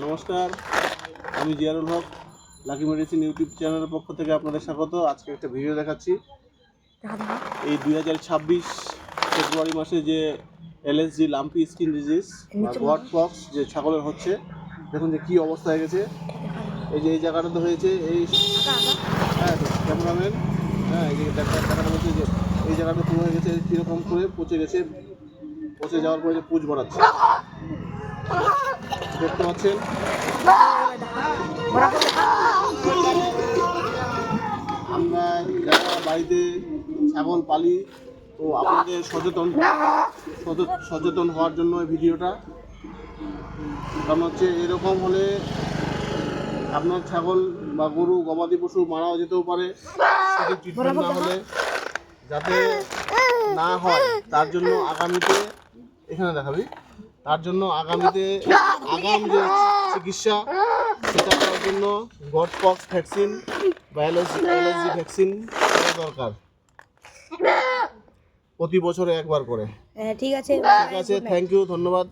নমস্কার, আমি জিয়ারুল হক, lucky medicine YouTube চ্যানেলের পক্ষ থেকে আপনাদের স্বাগত। আজকে একটা ভিডিও দেখাচ্ছি। এই 2026 ফেব্রুয়ারি মাসে যে এলএসজি লাম্পি স্কিন ডিজিজ বা গট পক্স যে ছাগলের হচ্ছে, দেখুন যে কী অবস্থা হয়ে গেছে। এই যে এই জায়গাটাতে হয়েছে, এই হ্যাঁ ক্যামেরাম্যান, হ্যাঁ এই যে দেখাটা বলছে যে এই জায়গাটা পুরো হয়ে গেছে, কীরকম করে পচে গেছে, পচে যাওয়ার পরে যে পুজ বাড়াচ্ছে দেখতে পাচ্ছেন। আমরা যারা বাড়িতে ছাগল পালি, তো আপনাদের সচেতন হওয়ার জন্য এই ভিডিওটা। কারণ হচ্ছে এরকম হলে আপনার ছাগল বা গরু গবাদি পশু মারাও যেতেও পারে, সেটি ট্রিটমেন্ট না হলে। যাতে না হয় তার জন্য আগামীতে এখানে দেখাবি, তার জন্য আগামীতে আগাম যে চিকিৎসা সেটা করার জন্য গট পক্স ভ্যাকসিন বা এলএসজি ভ্যাকসিন দরকার, প্রতি বছরে একবার করে। ঠিক আছে, থ্যাংক ইউ, ধন্যবাদ।